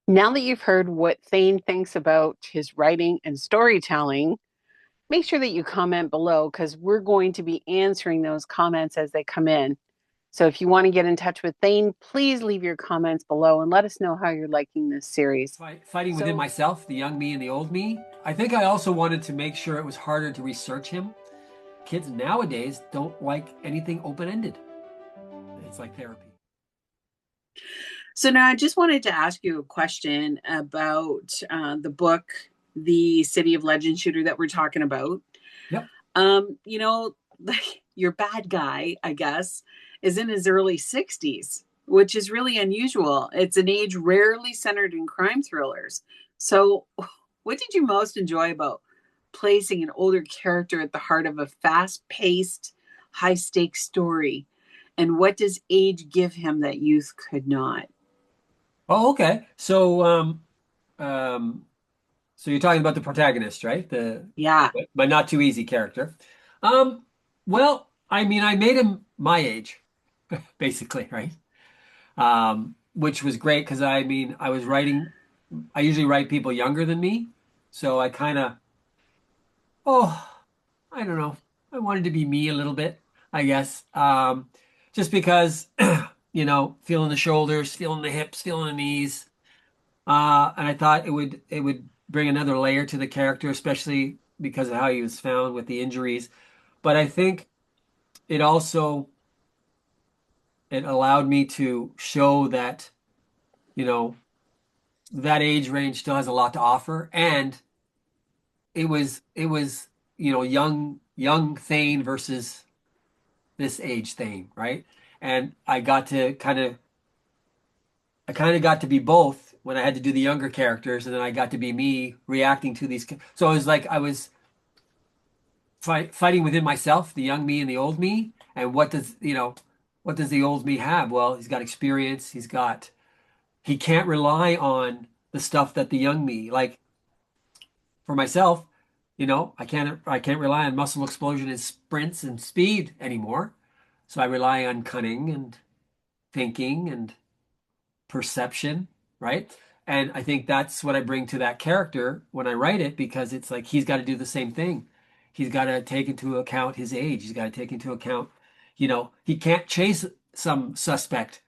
Now that you've heard what Thane thinks about his writing and storytelling, make sure that you comment below because we're going to be answering those comments as they come in. So if you want to get in touch with Thane, please leave your comments below and let us know how you're liking this series. Fighting within So, myself, the young me and the old me. I think I also wanted to make sure it was harder to research him. Kids nowadays don't like anything open-ended. It's like therapy. so now I just wanted to ask you a question about the book, The City of Legend Shooter that we're talking about. Yep. You know, like your bad guy, I guess, is in his early 60s, which is really unusual. It's an age rarely centered in crime thrillers. So, what did you most enjoy about placing an older character at the heart of a fast paced, high stakes story? And what does age give him that youth could not? Oh, okay. Um, so you're talking about the protagonist, right? The Yeah. but not too easy character. Um, well, I mean, I made him my age, basically, right? Which was great because I mean, I was writing. I usually write people younger than me, so I kind of, oh, I don't know. I wanted to be me a little bit, I guess. Just because, feeling the shoulders, feeling the hips, feeling the knees. And I thought it would bring another layer to the character, especially because of how he was found with the injuries. But I think it also it allowed me to show that, you know, that age range still has a lot to offer. And it was, young Thane versus this age Thane, right? And I kind of got to be both when I had to do the younger characters, and then I got to be me reacting to these. So it was like I was fighting within myself, the young me and the old me. And what does the old me have? Well, he's got experience. He can't rely on the stuff that the young me, like for myself, I can't rely on muscle explosion and sprints and speed anymore. So I rely on cunning and thinking and perception, right? And I think that's what I bring to that character when I write it because it's like he's got to do the same thing. He's got to take into account his age. He's got to take into account, he can't chase some suspect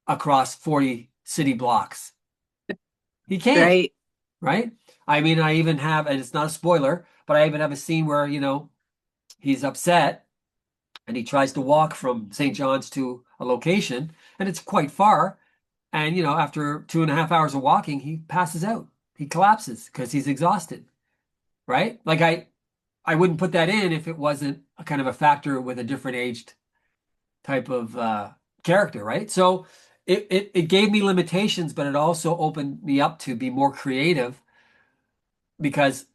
across 40 city blocks. He can't, Right. right? I mean, I even have, and it's not a spoiler, but I even have a scene where, he's upset and he tries to walk from St. John's to a location, and it's quite far. And, after 2.5 hours of walking, he passes out. He collapses because he's exhausted, right? Like I wouldn't put that in if it wasn't a kind of a factor with a different aged type of character, right? So it gave me limitations, but it also opened me up to be more creative because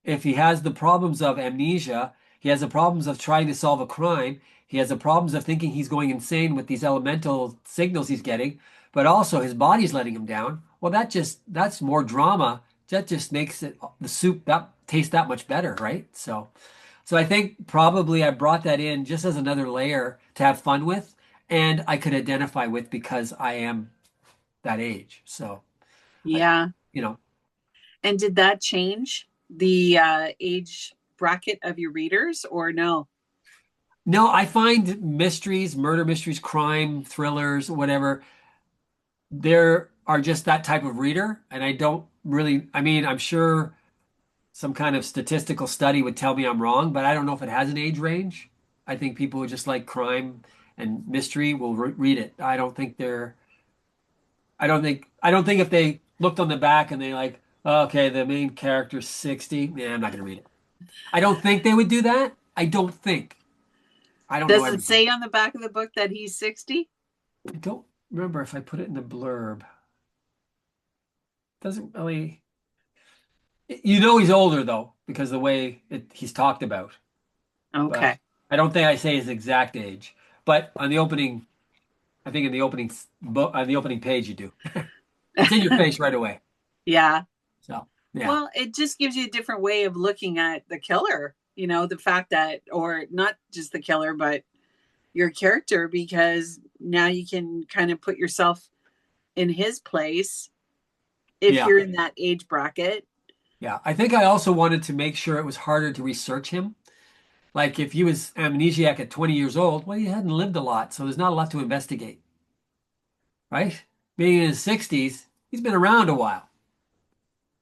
if he has the problems of amnesia, he has the problems of trying to solve a crime, he has the problems of thinking he's going insane with these elemental signals he's getting, but also his body's letting him down. Well, that's more drama. That just makes the soup that taste that much better, right? So I think probably I brought that in just as another layer to have fun with, and I could identify with because I am that age. So I, Yeah. you know, And did that change the age bracket of your readers or no? no, I find mysteries, murder mysteries, crime, thrillers, whatever, there are just that type of reader. And I don't really, I mean, I'm sure some kind of statistical study would tell me I'm wrong, but I don't know if it has an age range. I think people who just like crime and mystery will read it. I don't think if they looked on the back and they like, okay, the main character's 60, yeah, I'm not going to read it. I don't think they would do that. I don't think. I don't know Does it everything. say on the back of the book that he's 60? I don't remember if I put it in the blurb. Doesn't really. He's older though because the way he's talked about. But Okay. I don't think I say his exact age. But on the opening, I think in the opening book on the opening page you do. It's in your face right away. Yeah. So yeah. Well, it just gives you a different way of looking at the killer, the fact that, or not just the killer, but your character, because now you can kind of put yourself in his place if Yeah. you're in that age bracket. Yeah. I think I also wanted to make sure it was harder to research him. Like if he was amnesiac at 20 years old, well, he hadn't lived a lot, so there's not a lot to investigate, right? Being in his 60s, he's been around a while.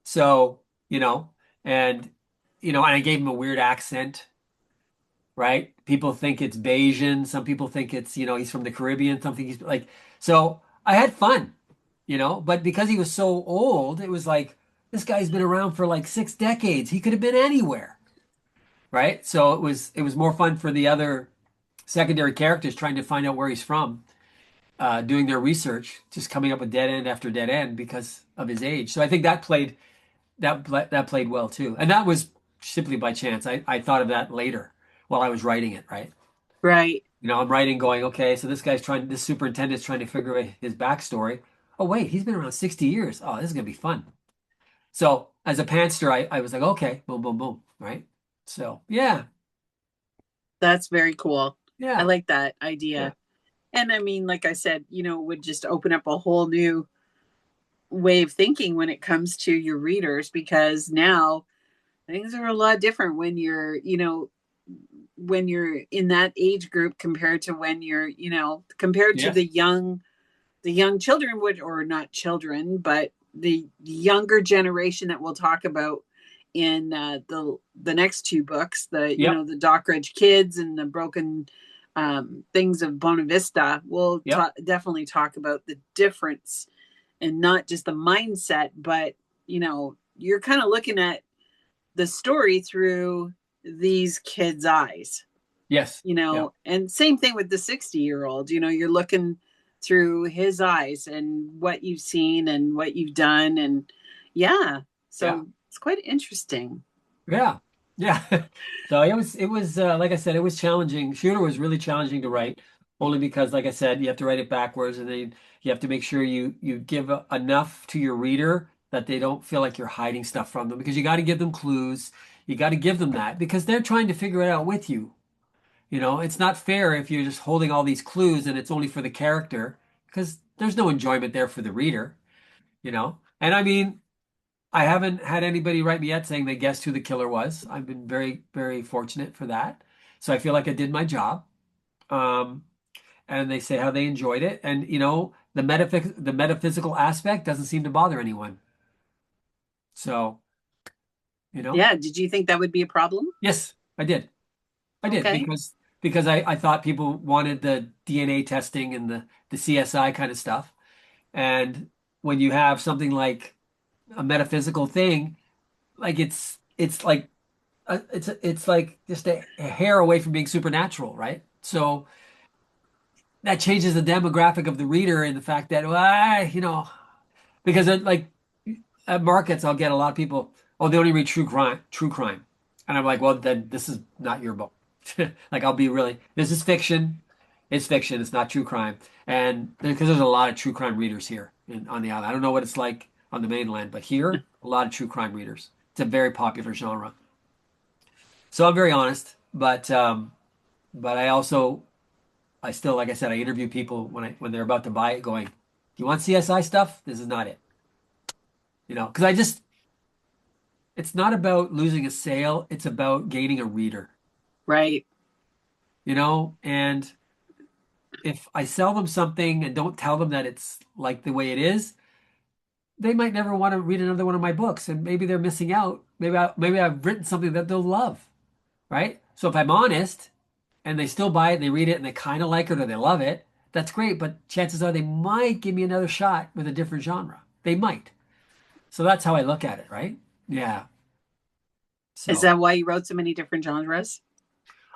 So, you know, and and I gave him a weird accent, right? People think it's Bayesian, some people think it's, he's from the Caribbean, some think he's like, so I had fun, but because he was so old, it was like this guy's been around for like 6 decades. He could have been anywhere, right? So it was more fun for the other secondary characters trying to find out where he's from, doing their research, just coming up with dead end after dead end because of his age. So I think that played well too, and that was simply by chance. I thought of that later while I was writing it. Right, Right. I'm writing, going, okay, so this superintendent's trying to figure out his backstory. Oh wait, he's been around 60 years. Oh, this is gonna be fun. So as a pantster, I was like, okay, boom, boom, boom, right. So yeah, That's very cool. I yeah, like that yeah, idea. And I mean, like I said, would just open up a whole new way of thinking when it comes to your readers, because now things are a lot different when you're in that age group compared to when compared to yes, the young children, would or not children, but the younger generation that we'll talk about in the next two books, yep, the Dockridge Kids and the Broken Things of Bonavista. We'll yep, definitely talk about the difference, and not just the mindset, but you're kind of looking at the story through these kids' eyes, yes, yeah, and same thing with the 60-year-old. You're looking through his eyes and what you've seen and what you've done. And yeah, yeah. so it's quite interesting. Yeah. Yeah. So it was like I said, it was challenging. Shooter was really challenging to write, only because, like I said, you have to write it backwards, and then you have to make sure you give enough to your reader that they don't feel like you're hiding stuff from them, because you got to give them clues. You got to give them that because they're trying to figure it out with you. It's not fair if you're just holding all these clues and it's only for the character, because there's no enjoyment there for the reader. And I mean, I haven't had anybody write me yet saying they guessed who the killer was. I've been very, very fortunate for that. So I feel like I did my job. Um, and they say how they enjoyed it. And the metaphysical aspect doesn't seem to bother anyone. So, you know, Yeah, did you think that would be a problem? yes, I did. I did Okay. because I thought people wanted the DNA testing and the CSI kind of stuff. And when you have something like a metaphysical thing, like it's like it's like just a hair away from being supernatural, right? So that changes the demographic of the reader, in the fact that, well, because like at markets, I'll get a lot of people, oh, they only read true crime, and I'm like, well, then this is not your book. Like, I'll be really, this is fiction. It's fiction. It's not true crime, and because there's a lot of true crime readers here on the island. I don't know what it's like on the mainland, but here, a lot of true crime readers. It's a very popular genre. So I'm very honest, but I still, like I said, I interview people when they're about to buy it, going, "Do you want CSI stuff? This is not it." Because it's not about losing a sale, it's about gaining a reader. Right. And if I sell them something and don't tell them that it's like the way it is, they might never want to read another one of my books, and maybe they're missing out. Maybe I've written something that they'll love, right? So if I'm honest, and they still buy it and they read it and they kind of like it or they love it, that's great. But chances are they might give me another shot with a different genre. They might. So that's how I look at it, right? Yeah. Is So, that why you wrote so many different genres?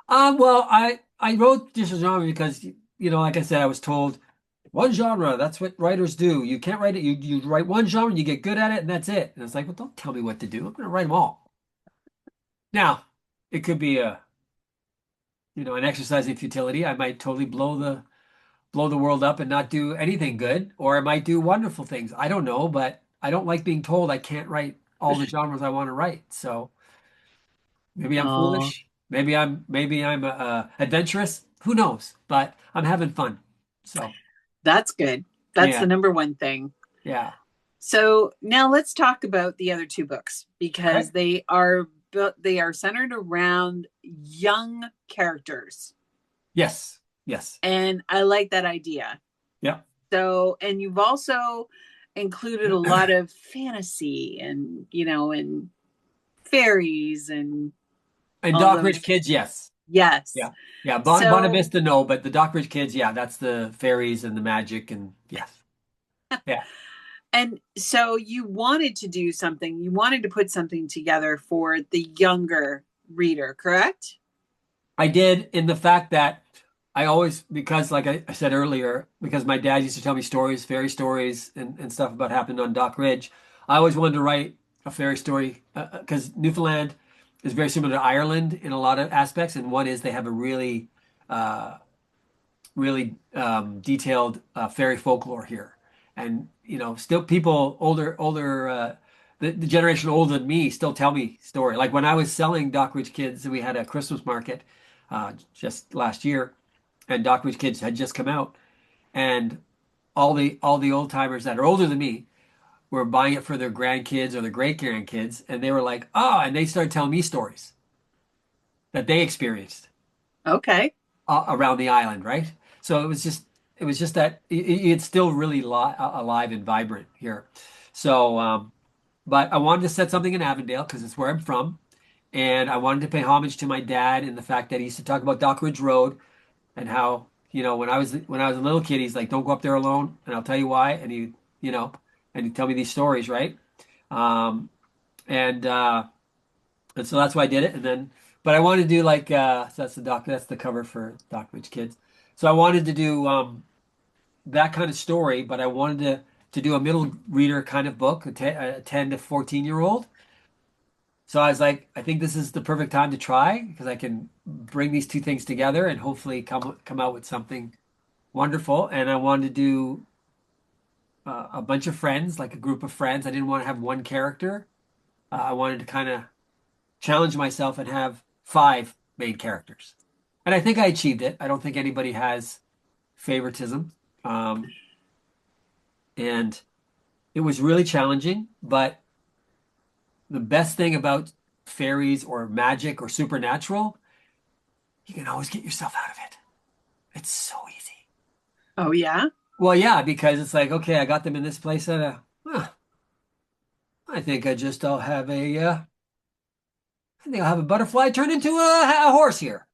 well, I wrote this genre because, like I said, I was told one genre. That's what writers do. You can't write it. You write one genre, you get good at it, and that's it. And it's like, well, don't tell me what to do. I'm going to write them all. Now, it could be an exercise in futility. I might totally blow the world up and not do anything good, or I might do wonderful things. I don't know, but I don't like being told I can't write all the genres I want to write. So maybe I'm Oh, foolish. Maybe I'm adventurous. Who knows? But I'm having fun. So that's good. That's yeah, the number one thing. yeah, So now let's talk about the other two books Okay. because they are centered around young characters. Yes. Yes. And I like that idea. Yeah. So, and you've also included a lot of fantasy and, and fairies and And all Dockridge those. Kids, yes. Yes. Yeah. Yeah. So, Bonavista, no, but the Dockridge Kids, yeah, that's the fairies and the magic and yes. Yeah. and so you wanted to do something, you wanted to put something together for the younger reader, correct? I did in the fact that I always, because like I said earlier, because my dad used to tell me stories, fairy stories and stuff about happened on Dock Ridge, I always wanted to write a fairy story because Newfoundland is very similar to Ireland in a lot of aspects. And one is they have a uh, really detailed fairy folklore here. And, still people the generation older than me still tell me story. Like when I was selling Dockridge Kids, we had a Christmas market just last year, and Dockridge Kids had just come out, and all the old timers that are older than me were buying it for their grandkids or their great grandkids, and they were like, oh, and they started telling me stories that they experienced Okay. around the island, right? So it was just that it's still really alive and vibrant here. So, but I wanted to set something in Avondale because it's where I'm from, and I wanted to pay homage to my dad in the fact that he used to talk about Dock Ridge Road and how, when I was a little kid, he's like, "Don't go up there alone," and I'll tell you why. And you know, and he'd tell me these stories, right? Um, and so that's why I did it. And then, but I wanted to do like so that's the cover for Dock Ridge Kids. So I wanted to do that kind of story, but I wanted to do a middle reader kind of book, a 10 to 14-year-old. So I was like, I think this is the perfect time to try because I can bring these two things together and hopefully come out with something wonderful. And I wanted to do a bunch of friends, like a group of friends. I didn't want to have one character. I wanted to kind of challenge myself and have five main characters. And I think I achieved it. I don't think anybody has favoritism. Um, and it was really challenging, but the best thing about fairies or magic or supernatural, you can always get yourself out of it. It's so easy. Oh, yeah. Well, yeah, because it's like, okay, I got them in this place I think I think I'll have a butterfly turn into a horse here.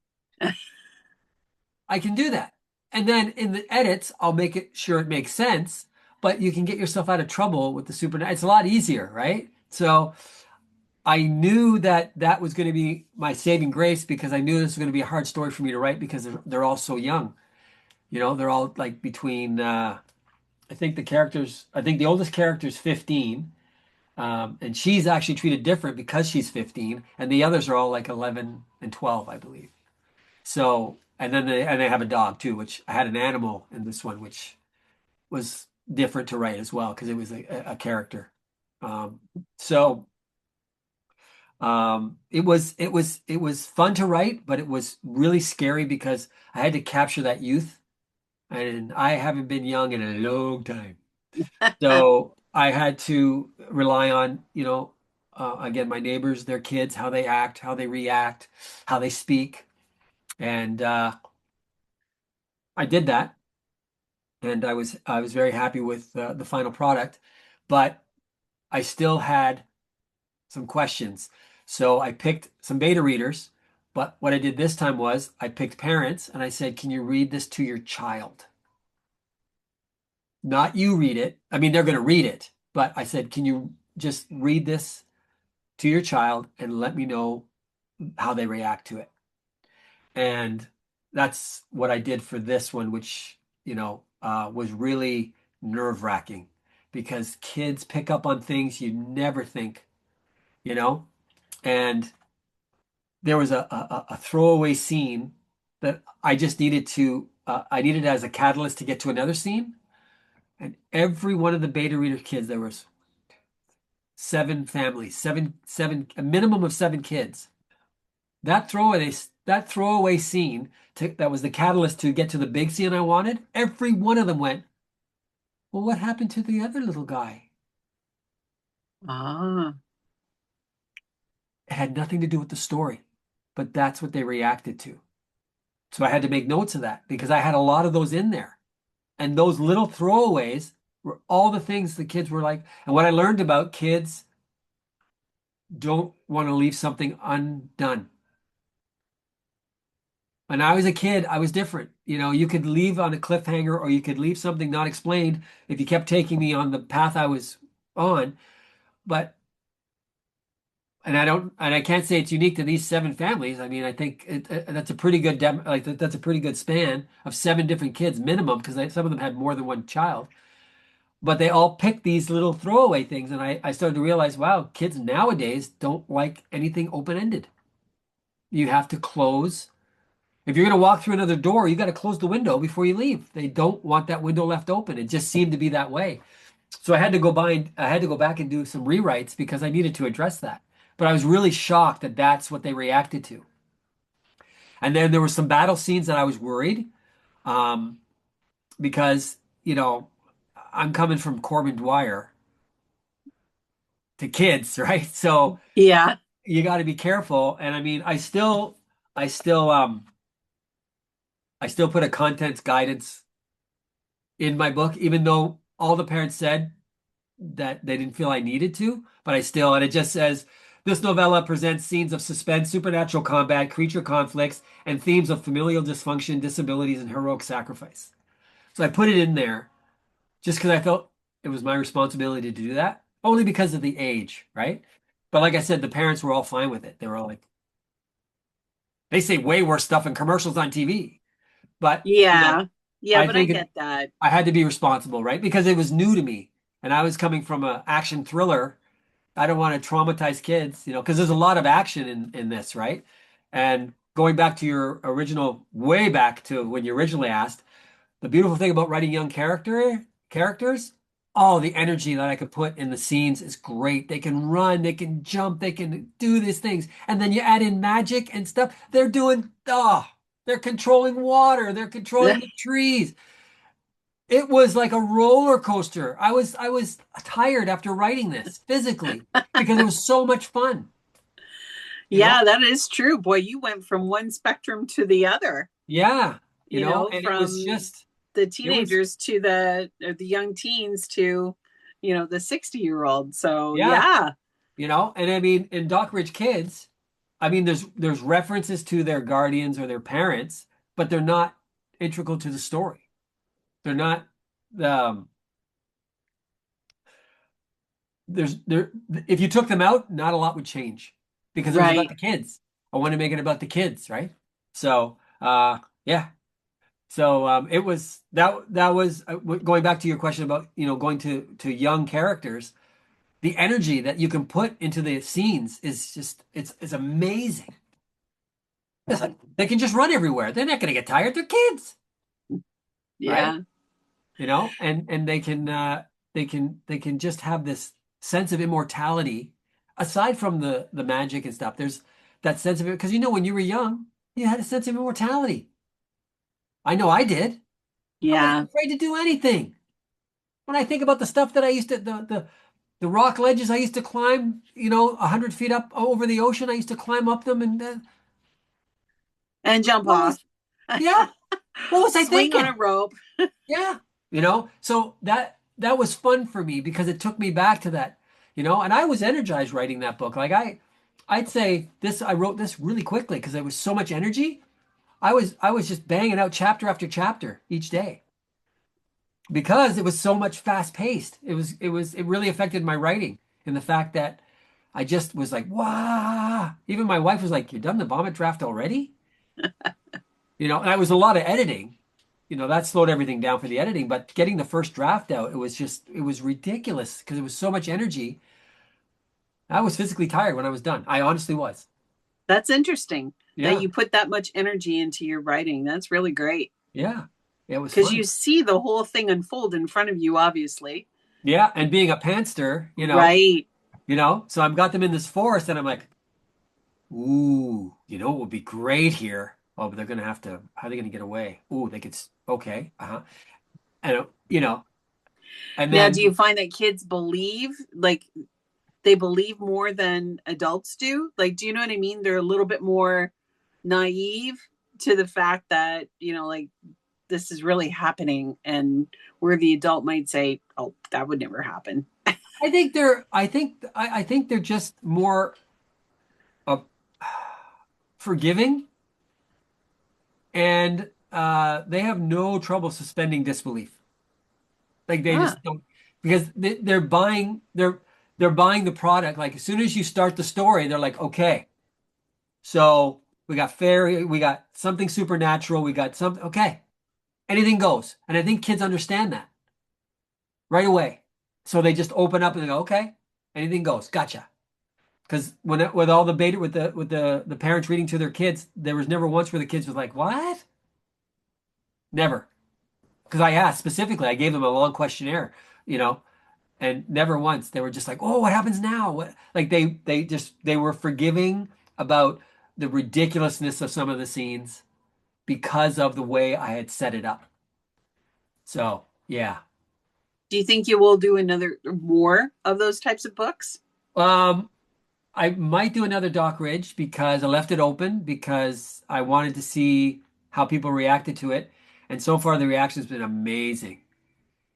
I can do that. And then in the edits, I'll make it sure it makes sense, but you can get yourself out of trouble with the supernatural. It's a lot easier, right? So I knew that that was going to be my saving grace because I knew this was going to be a hard story for me to write because they're all so young. They're all like between, I think the oldest character is 15. And she's actually treated different because she's 15, and the others are all like 11 and 12, I believe. So, and they have a dog too, which I had an animal in this one, which was different to write as well because it was a character. Um, so it was fun to write, but it was really scary because I had to capture that youth, and I haven't been young in a long time. So I had to rely on, again, my neighbors, their kids, how they act, how they react, how they speak, and I did that, and I was very happy with the final product, but I still had some questions. So I picked some beta readers, but what I did this time was I picked parents and I said, "Can you read this to your child?" Not you read it. I mean, they're going to read it, but I said, "Can you just read this to your child and let me know how they react to it?" And that's what I did for this one, which, was really nerve-wracking because kids pick up on things you never think, you know? And there was a throwaway scene that I just I needed as a catalyst to get to another scene. And every one of the beta reader kids, there was seven families, a minimum of seven kids. That throwaway scene that was the catalyst to get to the big scene I wanted. Every one of them went, "Well, what happened to the other little guy?" Ah, It had nothing to do with the story, but that's what they reacted to. So I had to make notes of that because I had a lot of those in there. And those little throwaways were all the things the kids were like. And what I learned about kids don't want to leave something undone. When I was a kid, I was different. You could leave on a cliffhanger or you could leave something not explained if you kept taking me on the path I was on. But, and I can't say it's unique to these seven families. I mean, I think that's a pretty good, that's a pretty good span of seven different kids minimum because some of them had more than one child. But they all pick these little throwaway things. And I started to realize, wow, kids nowadays don't like anything open-ended. You have to close. If you're going to walk through another door, you got to close the window before you leave. They don't want that window left open. It just seemed to be that way. So I had to go back and do some rewrites because I needed to address that. But I was really shocked that that's what they reacted to. And then there were some battle scenes that I was worried um, because, you know, I'm coming from Corbin Dwyer to kids, right? So yeah. you got to be careful. And I mean, I still, I still put a contents guidance in my book, even though all the parents said that they didn't feel I needed to, but and it just says, this novella presents scenes of suspense, supernatural combat, creature conflicts, and themes of familial dysfunction, disabilities, and heroic sacrifice. So I put it in there just because I felt it was my responsibility to do that, only because of the age, right? But like I said, the parents were all fine with it. They were all like, they say way worse stuff in commercials on TV. But, Yeah. Yeah, I but I think get that. I had to be responsible, right? Because it was new to me. And I was coming from an action thriller. I don't want to traumatize kids, because there's a lot of action in this, right? And going back to your original, way back to when you originally asked, the beautiful thing about writing young characters, oh, the energy that I could put in the scenes is great. They can run, they can jump, they can do these things. And then you add in magic and stuff. They're controlling water, they're controlling the trees. It was like a roller coaster. I was tired after writing this physically because it was so much fun, you know? Yeah, that is true. Boy, you went from one spectrum to the other, Yeah, and it was from just the it was teenagers to the young teens to, the 60-year-old. So, yeah, yeah. and I mean in Dock Ridge Kids, I mean there's references to their guardians or their parents, but they're not integral to the story. They're not um there if you took them out, not a lot would change because it was about Right. the kids. I want to make it about the kids, right? So, yeah. So it was that was going back to your question about going to young characters. The energy that you can put into the scenes is just it's amazing. It's like they can just run everywhere. They're not going to get tired. They're kids, right? Yeah. And they can just have this sense of immortality aside from the magic and stuff. There's that sense of it because when you were young, you had a sense of immortality. I know I did. I wasn't Yeah. afraid to do anything. When I think about the stuff that I used to, the rock ledges I used to climb, 100 feet up over the ocean, I used to climb up them, and And jump what was, off. yeah, what was I Swing on a thinking? rope. Yeah, so that was fun for me because it took me back to that, and I was energized writing that book. Like I'd say I wrote this really quickly because there was so much energy. I was just banging out chapter after chapter each day because it was so much fast paced. It really affected my writing in the fact that I just was like, wow. Even my wife was like, "You're done the vomit draft already?" And that was a lot of editing. That slowed everything down for the editing, but getting the first draft out, it was ridiculous because it was so much energy. I was physically tired when I was done. I honestly was. That's interesting that Yeah. you put that much energy into your writing. That's really great Yeah. It was because you fun. see the whole thing unfold in front of you, obviously. Yeah. And being a pantster, Right. so I've got them in this forest and I'm like, ooh, what would be great here? Oh, but they're gonna have to. How are they gonna get away? Ooh, they could. Okay, and Now, do you then find that kids believe, like, they believe more than adults do. Like, do you know what I mean? They're a little bit more naive to the fact that, like this is really happening, and where the adult might say, "Oh, that would never happen." I think they're just more uh, forgiving, and they have no trouble suspending disbelief. Like they Ah, just don't, because they're buying the product. Like as soon as you start the story, they're like, okay, so we got fairy, we got something supernatural, we got something. Okay, anything goes, and I think kids understand that right away. So they just open up and they go, okay, anything goes, gotcha. Because with all the beta with the parents reading to their kids, there was never once where the kids was like, what? Never. Because I asked specifically, I gave them a long questionnaire, you know, and never once they were just like, "Oh, what happens now?" What like they were forgiving about the ridiculousness of some of the scenes because of the way I had set it up. So, yeah. do you think you will do another more of those types of books? Um, I might do another Doc Ridge because I left it open because I wanted to see how people reacted to it. And so far the reaction's been amazing.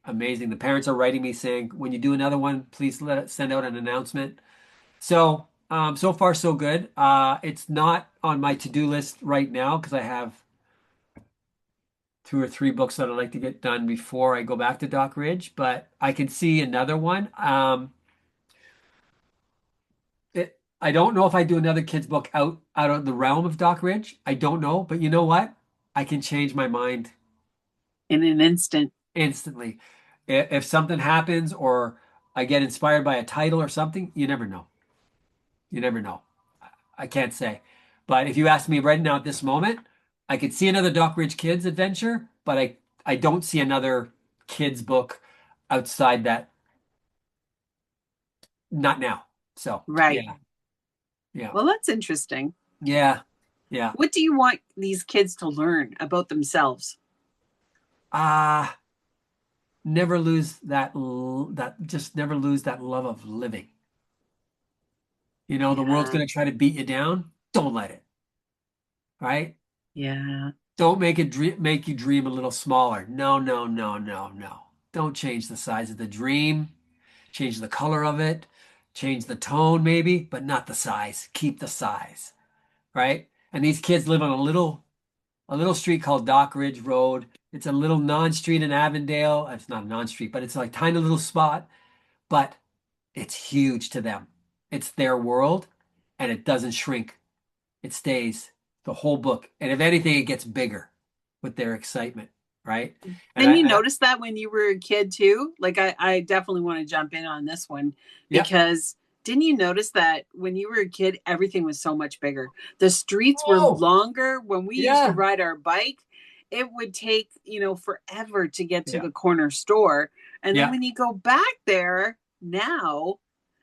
Amazing. The parents are writing me saying, when you do another one, please let it send out an announcement. So, so far so good. It's not on my to-do list right now because I have 2 or 3 books that I'd like to get done before I go back to Dock Ridge, but I can see another one. I don't know if I do another kids book out of the realm of Dock Ridge. I don't know, but you know what? I can change my mind In an instant. instantly. If something happens or I get inspired by a title or something, you never know. You never know. I can't say. But if you ask me right now at this moment, I could see another Dock Ridge Kids adventure, but I don't see another kids book outside that. Not now. So Right. yeah, yeah, Well, that's interesting. yeah, yeah. What do you want these kids to learn about themselves? Ah, never lose that just never lose that love of living. You know, the world's Yeah. gonna try to beat you down. Don't let it, right? Yeah. Don't make you dream a little smaller. No, no, no, no, no. Don't change the size of the dream. Change the color of it, change the tone maybe, but not the size. Keep the size, right? And these kids live on a little street called Dock Ridge Road. It's a little non-street in Avondale. It's not a non-street, but it's like a tiny little spot, but it's huge to them. It's their world and it doesn't shrink. It stays the whole book. And if anything, it gets bigger with their excitement, right? And Didn't you I notice that when you were a kid too? Like, I definitely want to jump in on this one yeah. because didn't you notice that when you were a kid, everything was so much bigger? The streets were Oh, longer. When we used to yeah. ride our bike, it would take, forever to get to Yeah. the corner store. And then Yeah. when you go back there now,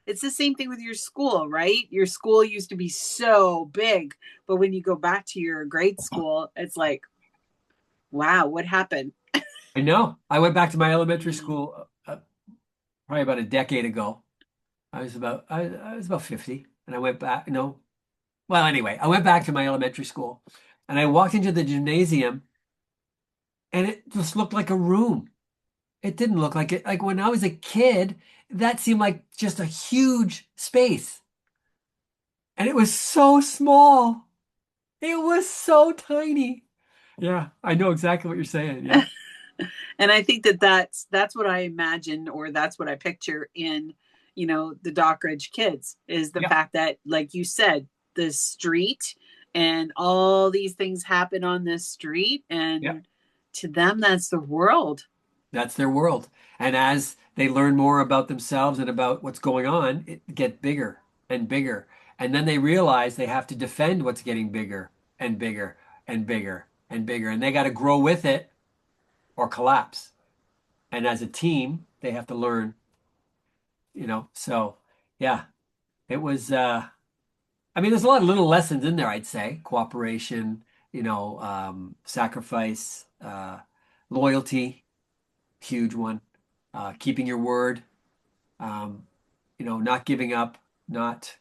it's the same thing with your school, right? Your school used to be so big, but when you go back to your grade school, it's like, wow, what happened? I know. I went back to my elementary Mm. school probably about a decade ago. I was about 50, and I went back. No, well, anyway, I went back to my elementary school, and I walked into the gymnasium, and it just looked like a room. It didn't look like it. Like when I was a kid, that seemed like just a huge space, and it was so small. It was so tiny. Yeah, I know exactly what you're saying. Yeah, And I think that that's what I imagine, or that's what I picture in, the Dockridge kids, is the yeah, fact that, like you said, the street and all these things happen on this street, yeah. and to them that's the world. That's their world. And as they learn more about themselves and about what's going on, it gets bigger and bigger. And then they realize they have to defend what's getting bigger and bigger and bigger and bigger. And they got to grow with it or collapse. And as a team, they have to learn, So yeah, it was I mean, there's a lot of little lessons in there, I'd say. Cooperation, sacrifice, loyalty, huge one. Keeping your word. Um, not giving up, not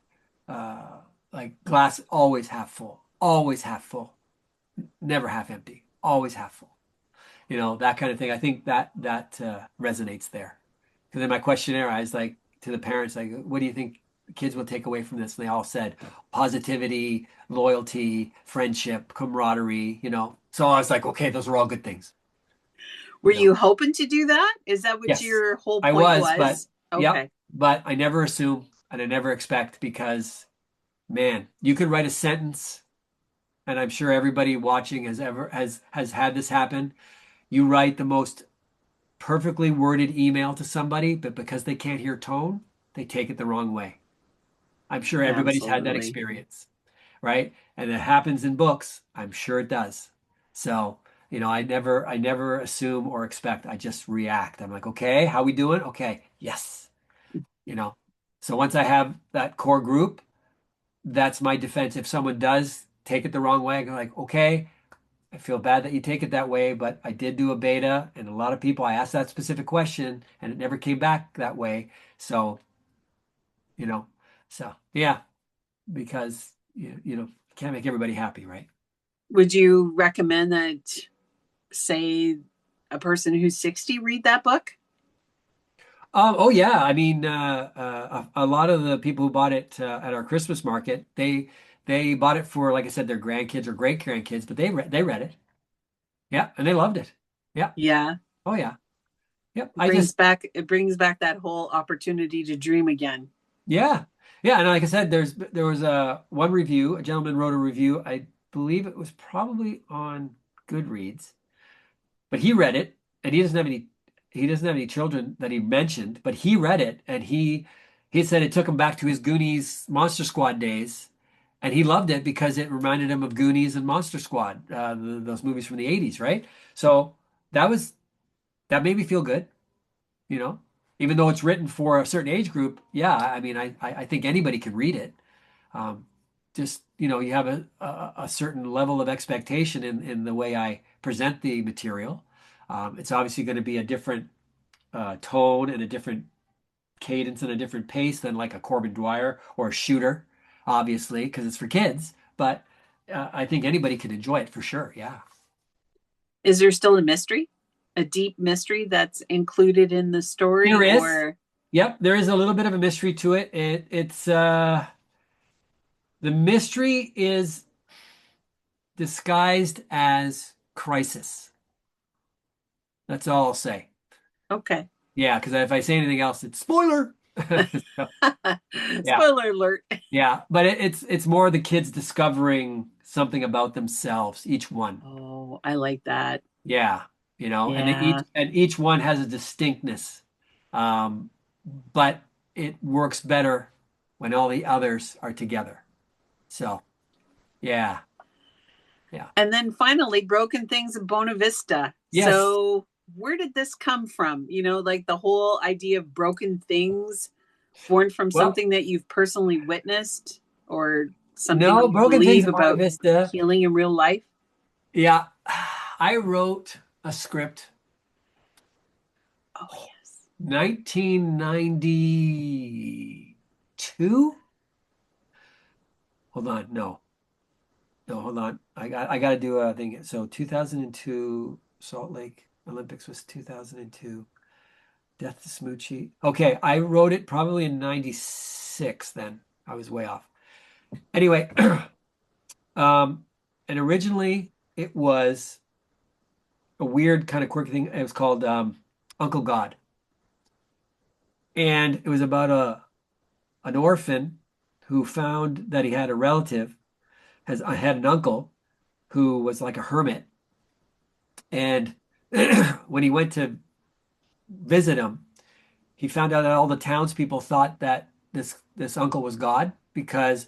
uh, like glass always half full, always half full, never half empty, always half full. That kind of thing. I think that resonates there. Because in my questionnaire, I was like to the parents, like, what do you think the kids will take away from this? And they all said positivity, loyalty, friendship, camaraderie. So I was like, okay, those are all good things, Were you know. you hoping to do that? Is that what Yes, your whole I point was, but was? yep, Okay. but I never assume and I never expect because man, you could write a sentence, and I'm sure everybody watching has had this happen. You write the most perfectly worded email to somebody, but because they can't hear tone, they take it the wrong way. I'm sure everybody's had that Absolutely. experience, right? And it happens in books. I'm sure it does. So, I never assume or expect. I just react. I'm like, okay, how we doing? Okay, yes, you know. So once I have that core group, that's my defense. If someone does take it the wrong way, I go like, okay, I feel bad that you take it that way, but I did do a beta, and a lot of people I asked that specific question, and it never came back that way. So, you know, so yeah, because you can't make everybody happy, right? Would you recommend that, say, a person who's 60 read that book? Oh yeah, I mean, a lot of the people who bought it at our Christmas market, they bought it for, like I said, their grandkids or great grandkids, but they read it, yeah, and they loved it, yeah, Yeah. oh yeah, yep. It brings back that whole opportunity to dream again. Yeah. Yeah. And like I said, there was a one review, a gentleman wrote a review. I believe it was probably on Goodreads, but he read it and he doesn't have any children that he mentioned, but he read it and he said it took him back to his Goonies Monster Squad days. And he loved it because it reminded him of Goonies and Monster Squad, those movies from the 80s, right? So that made me feel good you know, even though it's written for a certain age group. Yeah, I mean, I think anybody can read it. Um, just, you have a certain level of expectation in the way I present the material. It's obviously going to be a different tone and a different cadence and a different pace than like a Corbin Dwyer or a Shooter, obviously, because it's for kids. But I think anybody can enjoy it for sure. Yeah. Is there still a mystery? A deep mystery that's included in the story There is. or Yep, there is a little bit of a mystery to it. It's the mystery is disguised as crisis. That's all I'll say. okay. Yeah, because if I say anything else, it's spoiler. So, yeah, Spoiler alert. yeah, but it's more the kids discovering something about themselves, each one. Oh, I like that. Yeah, and they each Yeah. and each one has a distinctness, um, but it works better when all the others are together. So, yeah, yeah, And then finally, Broken Things of Bona Vista. yes. So, where did this come from? Like the whole idea of broken things born from Well, something that you've personally witnessed or something no, you Broken Things believe in Buena about Vista. healing in real life? Yeah, I wrote a script Oh, yes. 1992. Hold on, no, no, hold on. I got to do a thing. So 2002 Salt Lake Olympics was 2002. Death to Smoochie. Okay, I wrote it probably in 96 then. I was way off. Anyway, um, and originally it was a weird kind of quirky thing. It was called Uncle God. And it was about an orphan who found that he had a relative, has I had an uncle who was like a hermit. And when he went to visit him, he found out that all the townspeople thought that this uncle was God because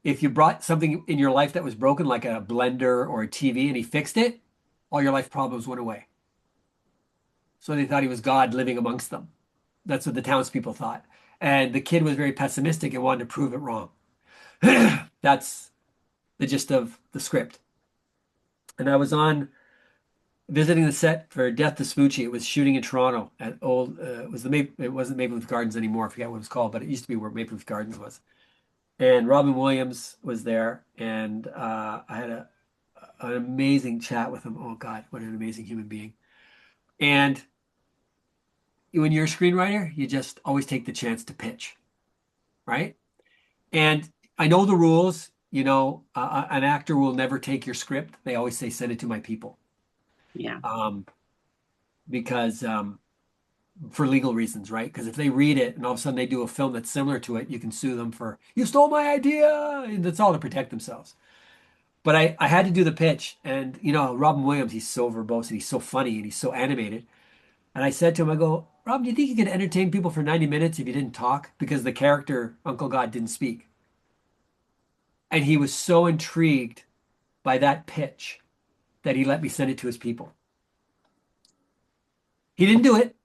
if you brought something in your life that was broken, like a blender or a TV, and he fixed it, all your life problems went away. So they thought he was God living amongst them. That's what the townspeople thought. And the kid was very pessimistic and wanted to prove it wrong. That's the gist of the script. And I was on visiting the set for Death to Smoochie. It was shooting in Toronto at old. It was it wasn't Maple Leaf Gardens anymore. I forget what it was called, but it used to be where Maple Leaf Gardens was. And Robin Williams was there, and I had an amazing chat with him. Oh God, what an amazing human being! And when you're a screenwriter, you just always take the chance to pitch, right? And I know the rules. An actor will never take your script. They always say, send it to my people. Yeah. Um, because for legal reasons, right? Because if they read it and all of a sudden they do a film that's similar to it, you can sue them for, you stole my idea. And that's all to protect themselves. But I had to do the pitch. And, Robin Williams, he's so verbose and he's so funny and he's so animated. And I said to him, I go, Rob, do you think you could entertain people for 90 minutes if you didn't talk? Because the character, Uncle God, didn't speak. And he was so intrigued by that pitch that he let me send it to his people. He didn't do it.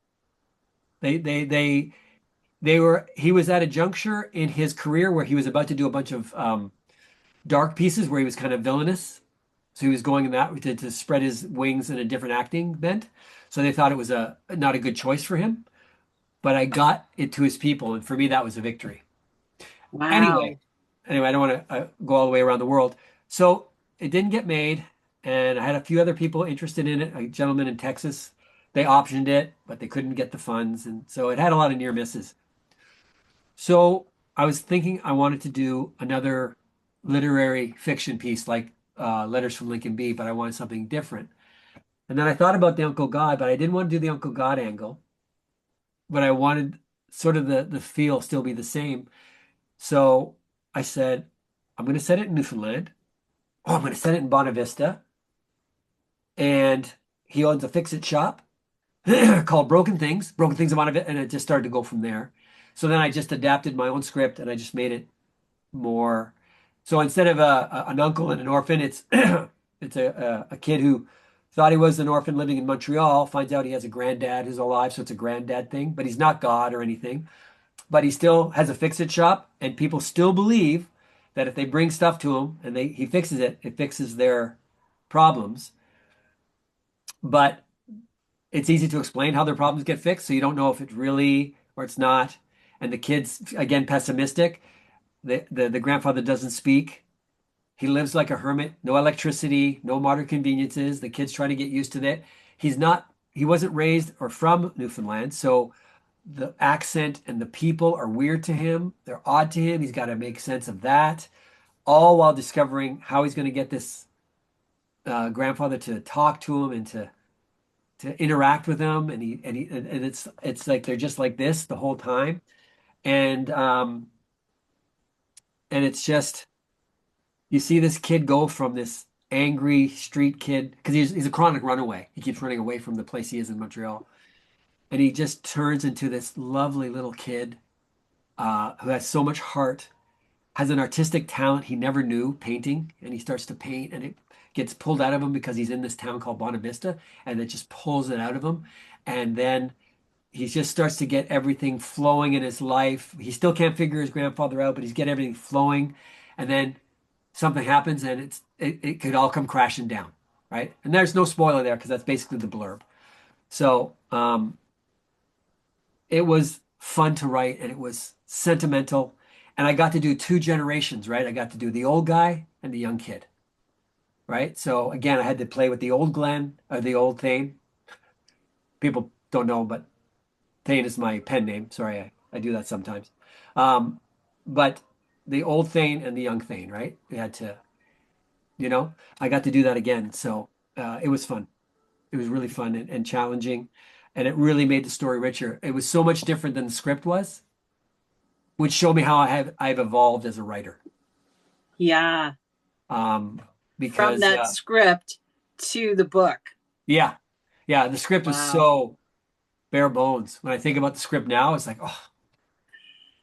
He was at a juncture in his career where he was about to do a bunch of dark pieces where he was kind of villainous. So he was going in that to spread his wings in a different acting bent. So they thought it was not a good choice for him. But I got it to his people, and for me that was a victory. Anyway, Wow. I don't want to go all the way around the world. So it didn't get made, and I had a few other people interested in it. A gentleman in Texas, they optioned it, but they couldn't get the funds, and so it had a lot of near misses. So I was thinking I wanted to do another literary fiction piece like Letters from Lincoln B, but I wanted something different. And then I thought about the Uncle God, but I didn't want to do the Uncle God angle, but I wanted sort of the feel still be the same. So I said, I'm going to set it in Newfoundland. Oh, I'm going to set it in Bonavista. Vista. And he owns a fix-it shop called Broken Things in Bonavista, and it just started to go from there. So then I just adapted my own script and I just made it more. So instead of an uncle and an orphan, it's it's a kid who thought he was an orphan living in Montreal, finds out he has a granddad who's alive, so it's a granddad thing, but he's not God or anything. But he still has a fix-it shop, and people still believe that if they bring stuff to him and he fixes it, it fixes their problems. But it's easy to explain how their problems get fixed, so you don't know if it's really or it's not. And the kid's again pessimistic. The grandfather doesn't speak. He lives like a hermit, no electricity, no modern conveniences. The kid's trying to get used to that. He wasn't raised or from Newfoundland, so the accent and the people are weird to him. They're odd to him. He's got to make sense of that, all while discovering how he's going to get this grandfather to talk to him and to interact with him. And it's like they're just like this the whole time. And it's just you see this kid go from this angry street kid because he's a chronic runaway. He keeps running away from the place he is in Montreal, and he just turns into this lovely little kid who has so much heart, has an artistic talent he never knew, painting, and he starts to paint, and it gets pulled out of him because he's in this town called Bonavista, and it just pulls it out of him, and then he just starts to get everything flowing in his life. He still can't figure his grandfather out, but he's getting everything flowing, and then something happens, and it could all come crashing down, right? And there's no spoiler there because that's basically the blurb. So it was fun to write, and it was sentimental, and I got to do two generations, right? I got to do the old guy and the young kid, right? So again, I had to play with the old Glenn or the old Thaine. People don't know, but Thaine is my pen name. Sorry, I do that sometimes. Um, but the old Thaine and the young Thaine, right? We had to, I got to do that again. So it was fun. It was really fun and challenging, and it really made the story richer. It was so much different than the script was, which showed me how I've evolved as a writer. Yeah. Um, From because that script to the book. yeah, yeah, the script was Wow. so bare bones. When I think about the script now, it's like,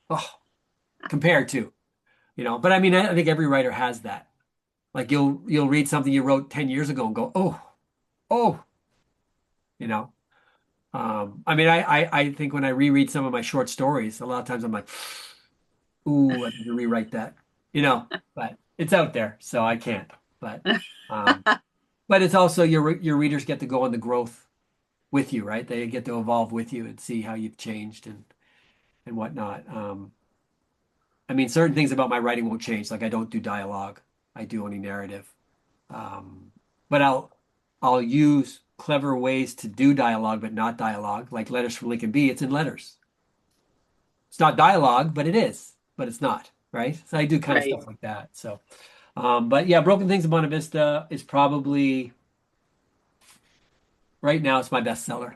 oh, compared to, But I mean, I think every writer has that. Like you'll read something you wrote 10 years ago and go, oh, you know. I mean, I think when I reread some of my short stories, a lot of times I'm like, ooh, I need to rewrite that, but it's out there, so I can't. But um, But it's also your readers get to go on the growth with you, right? They get to evolve with you and see how you've changed and whatnot. I mean, certain things about my writing won't change. Like I don't do dialogue. I do only narrative. Um, but I'll use clever ways to do dialogue, but not dialogue. Like Letters from Lincoln B, it's in letters. It's not dialogue, but it is. But it's not, right? So I do kind of Right. stuff like that. So, but yeah, Broken Things in Buena Vista is probably right now it's my bestseller.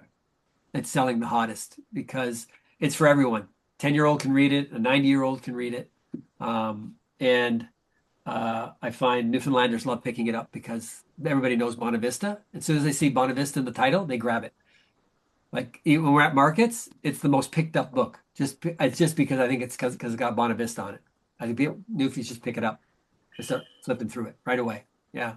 It's selling the hottest because it's for everyone. 10-year-old can read it, a 90-year-old can read it. And I find Newfoundlanders love picking it up because everybody knows Bonavista. Vista. As soon as they see Bonavista Vista in the title, they grab it. Like even when we're at markets, it's the most picked up book. It's just because I think it's because it got Bonavista Vista on it. I think people, Newfies just pick it up and start flipping through it right away. Yeah,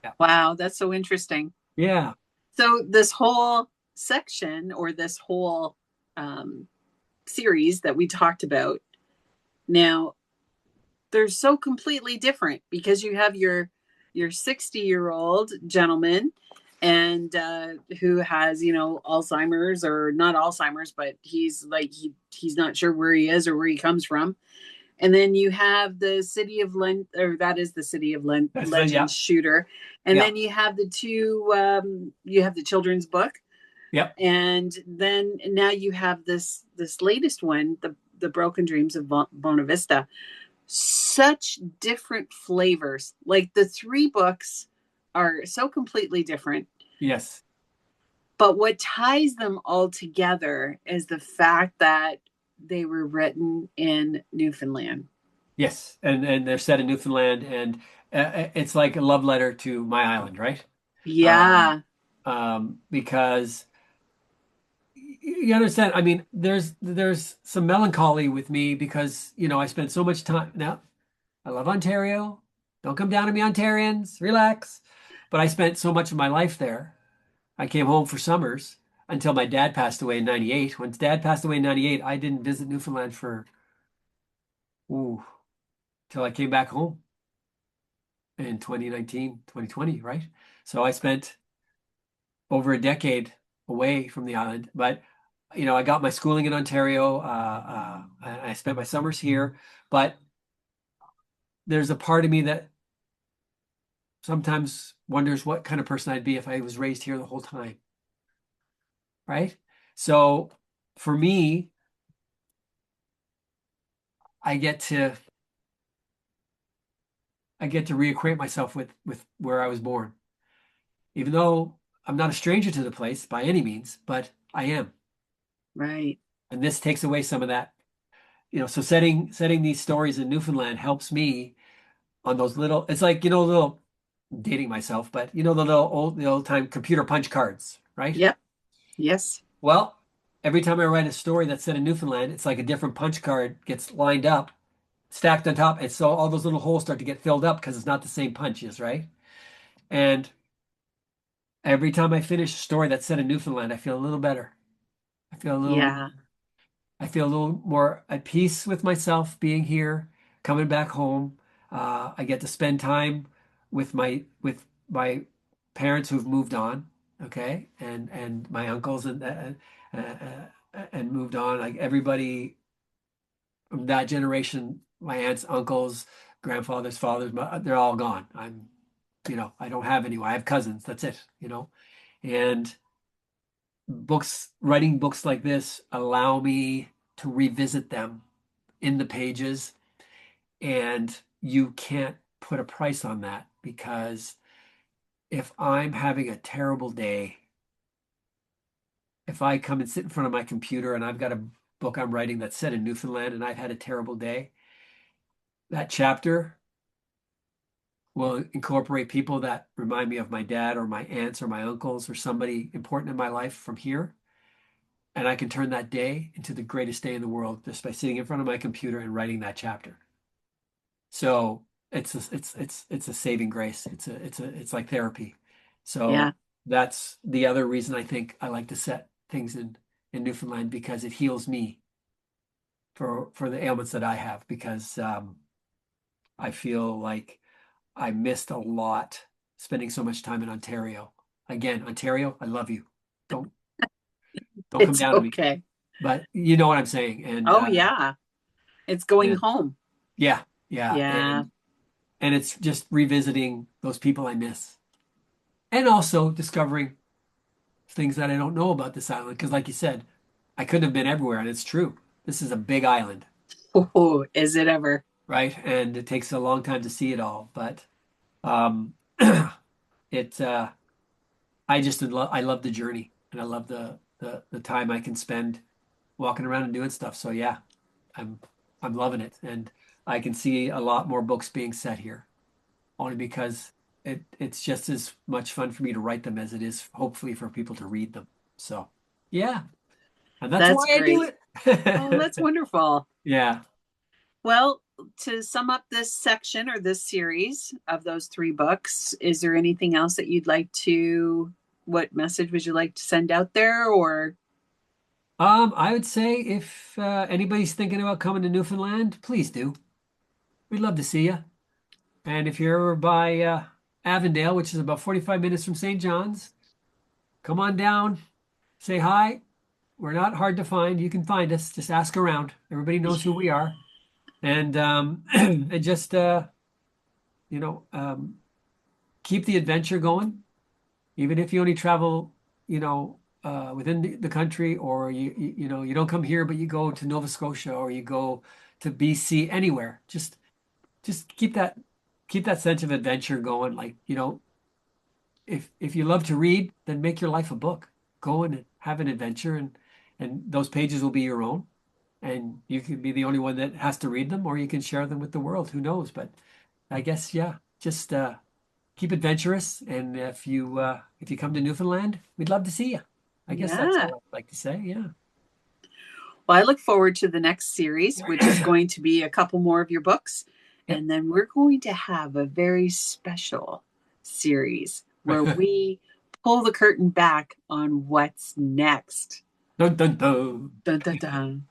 yeah, Wow, that's so interesting. yeah. So this whole section or this whole um, series that we talked about now, they're so completely different because you have your 60-year-old gentleman and who has Alzheimer's, or not Alzheimer's, but he's like he's not sure where he is or where he comes from. And then you have the city of or that is the city of Yeah, Legends shooter. And yeah, then you have the two, you have the children's book. yep, And then now you have this latest one, the Broken Dreams of Bona Vista. Such different flavors. Like the three books are so completely different. yes, But what ties them all together is the fact that they were written in Newfoundland. yes. And they're set in Newfoundland, and it's like a love letter to my island, right? Um, Yeah, because you understand. I mean, there's some melancholy with me because I spent so much time. Now, I love Ontario. Don't come down to me, Ontarians. Relax. But I spent so much of my life there. I came home for summers until my dad passed away in 98. When dad passed away in 98, I didn't visit Newfoundland for ooh, till I came back home in 2019, 2020, right? So I spent over a decade away from the island. But I got my schooling in Ontario. I spent my summers here. But there's a part of me that sometimes wonders what kind of person I'd be if I was raised here the whole time, right? So for me, I get to I get to reacquaint myself with where I was born, even though I'm not a stranger to the place by any means, but I am, right. and this takes away some of that. So setting these stories in Newfoundland helps me on those little. It's like little dating myself, but the old time computer punch cards, right? Yep. Yes. Well, every time I write a story that's set in Newfoundland, it's like a different punch card gets lined up, stacked on top, and so all those little holes start to get filled up because it's not the same punches, right? And every time I finish a story that's set in Newfoundland, I feel a little better. I feel a little Yeah. I feel a little more at peace with myself being here, coming back home. I get to spend time with my parents who've moved on, okay, and my uncles and moved on. Like everybody from that generation, my aunts, uncles, grandfathers, fathers, they're all gone. I don't have anyone. I have cousins. That's it. And writing books like this allow me to revisit them in the pages, and you can't put a price on that because if I'm having a terrible day, if I come and sit in front of my computer and I've got a book I'm writing that's set in Newfoundland and I've had a terrible day, that chapter will incorporate people that remind me of my dad or my aunts or my uncles or somebody important in my life from here. And I can turn that day into the greatest day in the world just by sitting in front of my computer and writing that chapter. So it's a saving grace. It's like therapy. Yeah. So that's the other reason I think I like to set things in Newfoundland because it heals me for the ailments that I have because I feel like I missed a lot spending so much time in Ontario. Again, Ontario, I love you. Don't don't come It's down to me. okay. But you know what I'm saying. Oh yeah. It's going And home. yeah, yeah. Yeah. And it's just revisiting those people I miss. And also discovering things that I don't know about this island. Because like you said, I couldn't have been everywhere, and it's true. This is a big island, Oh, is it ever? right? And it takes a long time to see it all. But um it I love the journey, and I love the time I can spend walking around and doing stuff. So yeah, I'm I'm loving it. And I can see a lot more books being set here, only because it's just as much fun for me to write them as it is hopefully for people to read them. So yeah, and that's why That's I do great. Oh, it. that's wonderful. Yeah. Well, to sum up this section or this series of those three books, is there anything else that you'd like to, what message would you like to send out there? Or, I would say if anybody's thinking about coming to Newfoundland, please do. We'd love to see you. And if you're ever by Avondale, which is about 45 minutes from St. John's, come on down, say hi. We're not hard to find. You can find us. Just ask around. Everybody knows who we are. And and just you know, keep the adventure going. Even if you only travel, within the country, or you don't come here, but you go to Nova Scotia or you go to BC, anywhere. Just keep that sense of adventure going. Like, if you love to read, then make your life a book. Go and have an adventure, and those pages will be your own. And you can be the only one that has to read them, or you can share them with the world. Who knows? But I guess, yeah, just keep adventurous. And if you come to Newfoundland, we'd love to see you. I guess that's yeah. all I'd like to say. Yeah. Well, I look forward to the next series, which is going to be a couple more of your books. Yep. And then we're going to have a very special series where we pull the curtain back on what's next. Dun, dun, dun. Dun, dun, dun.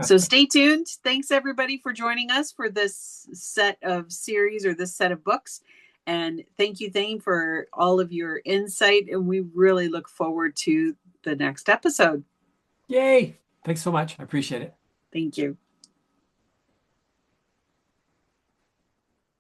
So stay tuned. Thanks everybody for joining us for this set of series or this set of books. And thank you, Thaine, for all of your insight. And we really look forward to the next episode. Yay. Thanks so much. I appreciate it. Thank you.